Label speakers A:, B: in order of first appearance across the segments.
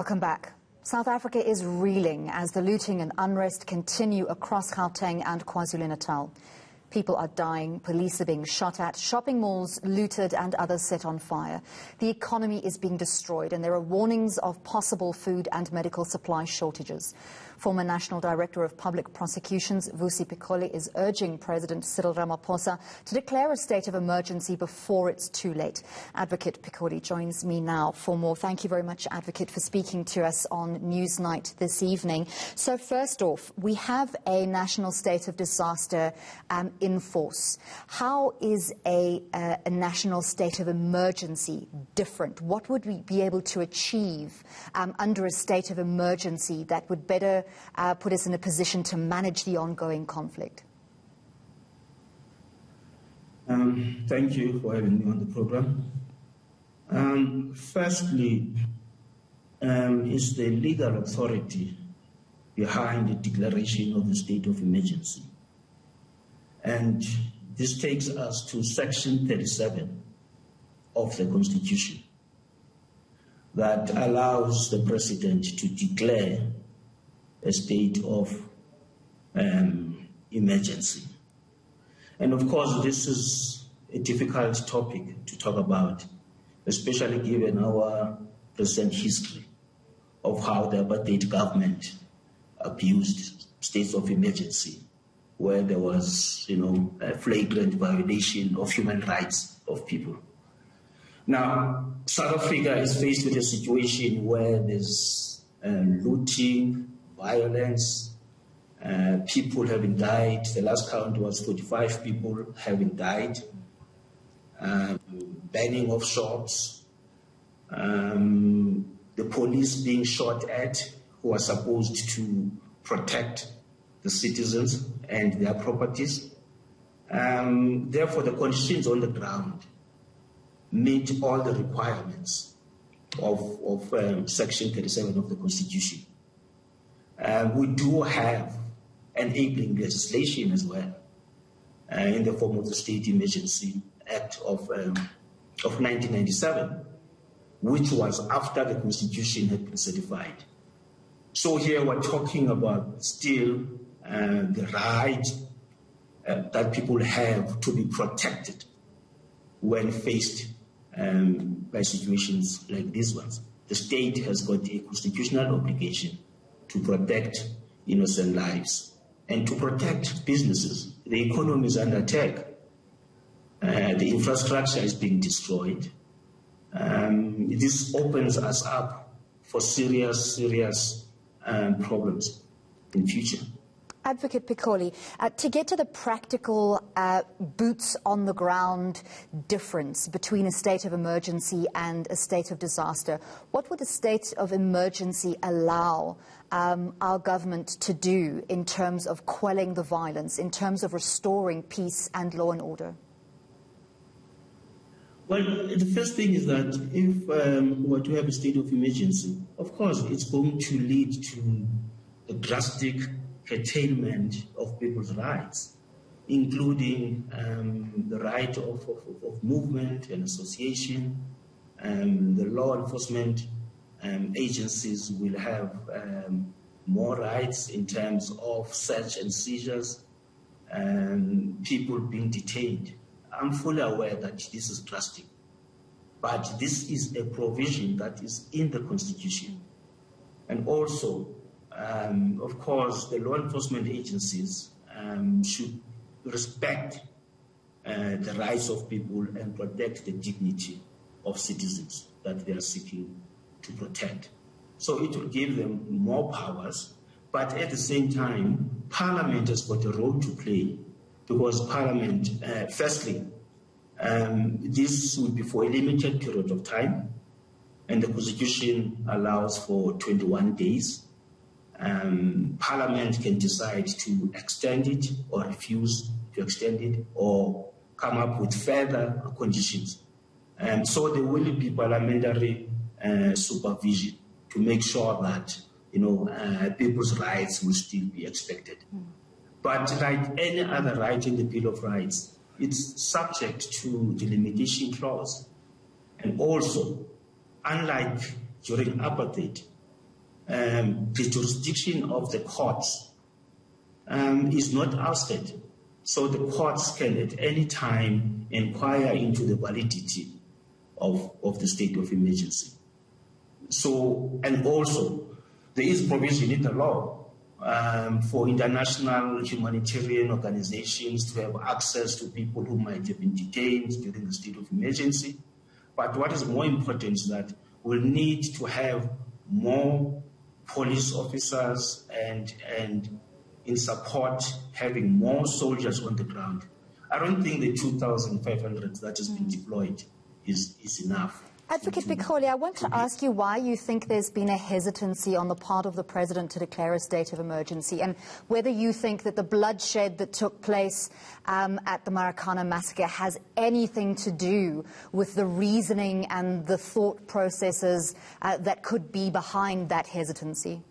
A: Welcome back. South Africa is reeling as the looting and unrest continue across Gauteng and KwaZulu-Natal. People are dying, police are being shot at, shopping malls looted and others set on fire. The economy is being destroyed and there are warnings of possible food and medical supply shortages. Former National Director of Public Prosecutions, Vusi Pikoli, is urging President Cyril Ramaphosa to declare a state of emergency before it's too late. Advocate Pikoli joins me now for more. Thank you very much, Advocate, for speaking to us on Newsnight this evening. So first off, we have a national state of disaster in force. How is a national state of emergency different? What would we be able to achieve under a state of emergency that would better put us in a position to manage the ongoing conflict?
B: Thank you for having me on the program. Firstly, is the legal authority behind the declaration of the state of emergency. And this takes us to Section 37 of the Constitution that allows the President to declare a state of emergency. And of course, this is a difficult topic to talk about, especially given our recent history of how the apartheid government abused states of emergency, where there was, a flagrant violation of human rights of people. Now, South Africa is faced with a situation where there's looting, violence, people having died. The last count was 45 people having died, burning of shops, the police being shot at who are supposed to protect the citizens and their properties. Therefore, the conditions on the ground meet all the requirements of Section 37 of the Constitution. We do have enabling legislation as well in the form of the State Emergency Act of 1997, which was after the Constitution had been certified. So here we're talking about still the right that people have to be protected when faced by situations like these ones. The state has got a constitutional obligation to protect innocent lives and to protect businesses. The economy is under attack. The infrastructure is being destroyed. This opens us up for serious problems in future.
A: Advocate Pikoli, to get to the practical boots on the ground difference between a state of emergency and a state of disaster, what would a state of emergency allow our government to do in terms of quelling the violence, in terms of restoring peace and law and order?
B: Well, the first thing is that if we were to have a state of emergency, of course, it's going to lead to a drastic curtailment of people's rights, including the right of movement and association. The law enforcement agencies will have more rights in terms of search and seizures, people being detained. I'm fully aware that this is drastic, but this is a provision that is in the Constitution. And also, of course, the law enforcement agencies should respect the rights of people and protect the dignity of citizens that they are seeking to protect. So it will give them more powers, but at the same time, Parliament has got a role to play, because Parliament, firstly, this will be for a limited period of time, and the Constitution allows for 21 days. Parliament can decide to extend it or refuse to extend it or come up with further conditions. So there will be parliamentary supervision to make sure that people's rights will still be expected. But like any other right in the Bill of Rights, it's subject to the limitation clause. And also, unlike during apartheid, the jurisdiction of the courts is not ousted. So the courts can at any time inquire into the validity of the state of emergency. So, and also, there is provision in the law for international humanitarian organizations to have access to people who might have been detained during the state of emergency. But what is more important is that we'll need to have more police officers and in support, having more soldiers on the ground. I don't think the 2,500 that has been deployed is enough.
A: Advocate Pikoli, I want to ask you why you think there's been a hesitancy on the part of the President to declare a state of emergency, and whether you think that the bloodshed that took place at the Marikana massacre has anything to do with the reasoning and the thought processes that could be behind that hesitancy.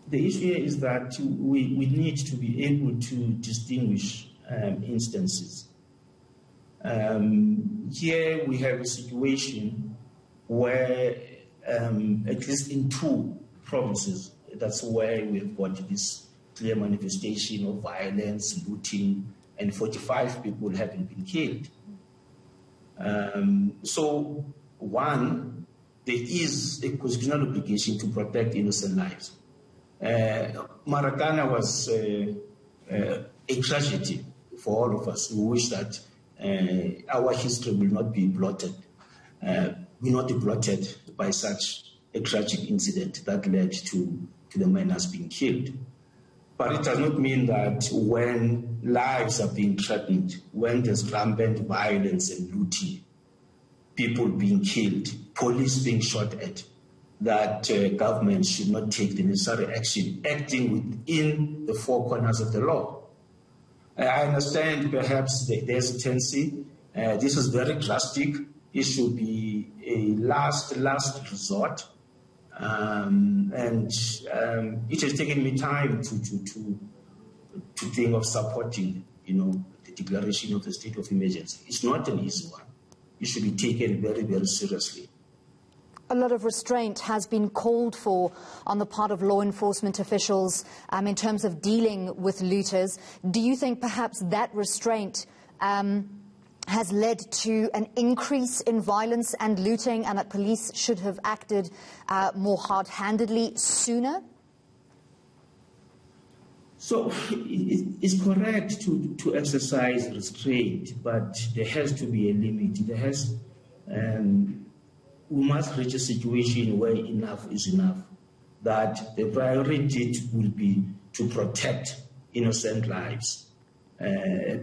B: The issue here is that we need to be able to distinguish instances. Here we have a situation where, at least in 2 provinces, that's where we have got this clear manifestation of violence, looting, and 45 people having been killed. So, one, there is a constitutional obligation to protect innocent lives. Marikana was a tragedy for all of us. We wish that our history will not be blotted, by such a tragic incident that led to the miners being killed. But it does not mean that when lives are being threatened, when there's rampant violence and looting, people being killed, police being shot at, that government should not take the necessary action, acting within the 4 corners of the law. I understand perhaps the hesitancy. This is very drastic. It should be a last resort. And it has taken me time to think of supporting, the declaration of the state of emergency. It's not an easy one. It should be taken very, very seriously.
A: A lot of restraint has been called for on the part of law enforcement officials in terms of dealing with looters. Do you think perhaps that restraint has led to an increase in violence and looting, and that police should have acted more hard-handedly sooner? So
B: it's correct to exercise restraint, but there has to be a limit. We must reach a situation where enough is enough, that the priority will be to protect innocent lives.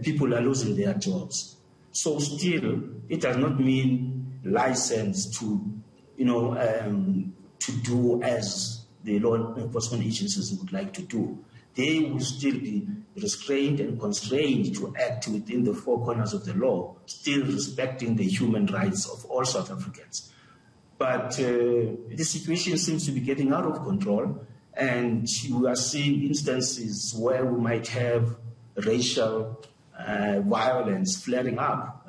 B: People are losing their jobs. So still, it does not mean license to do as the law enforcement agencies would like to do. They will still be restrained and constrained to act within the 4 corners of the law, still respecting the human rights of all South Africans. But the situation seems to be getting out of control, and we are seeing instances where we might have racial violence flaring up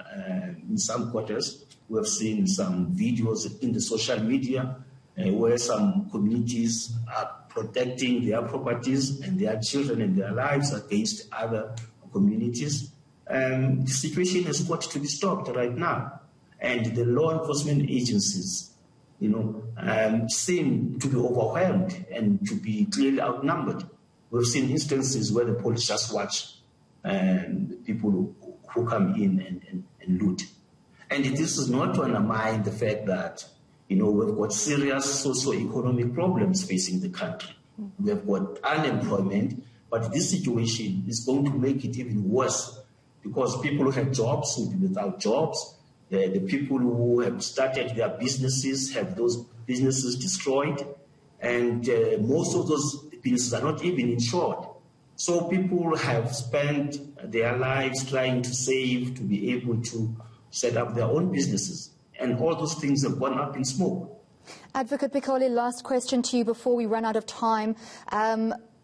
B: in some quarters. We have seen some videos in the social media where some communities are protecting their properties and their children and their lives against other communities. The situation has got to be stopped right now, and the law enforcement agencies seem to be overwhelmed and to be clearly outnumbered. We've seen instances where the police just watch people who come in and loot. And this is not to undermine the fact that, we've got serious socio-economic problems facing the country. We have got unemployment, but this situation is going to make it even worse, because people who have jobs will be without jobs. The people who have started their businesses have those businesses destroyed, and most of those businesses are not even insured. So people have spent their lives trying to save to be able to set up their own businesses, and all those things have gone up in smoke.
A: Advocate Pikoli, last question to you before we run out of time.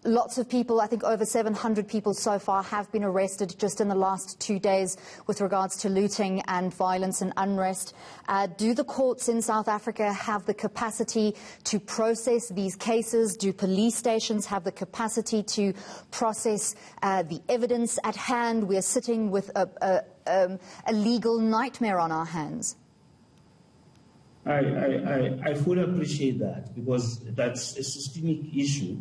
A: Lots of people, I think over 700 people so far, have been arrested just in the last 2 days with regards to looting and violence and unrest. Do the courts in South Africa have the capacity to process these cases? Do police stations have the capacity to process the evidence at hand? We're sitting with a legal nightmare on our hands.
B: I fully appreciate that, because that's a systemic issue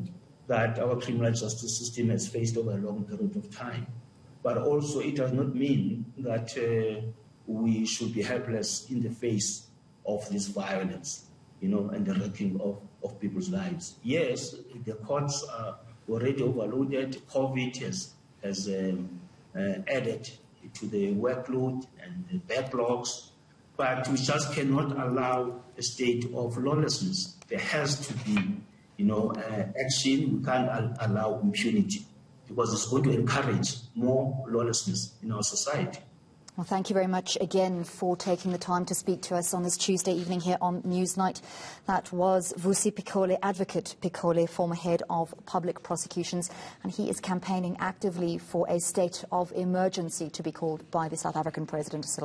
B: that our criminal justice system has faced over a long period of time. But also it does not mean that we should be helpless in the face of this violence, and the wrecking of people's lives. Yes, the courts are already overloaded. COVID has added to the workload and the backlogs, but we just cannot allow a state of lawlessness. There has to be action. We can't allow impunity, because it's going to encourage more lawlessness in our society.
A: Well, thank you very much again for taking the time to speak to us on this Tuesday evening here on Newsnight. That was Vusi Pikoli, Advocate Pikoli, former head of public prosecutions, and he is campaigning actively for a state of emergency to be called by the South African President Cyril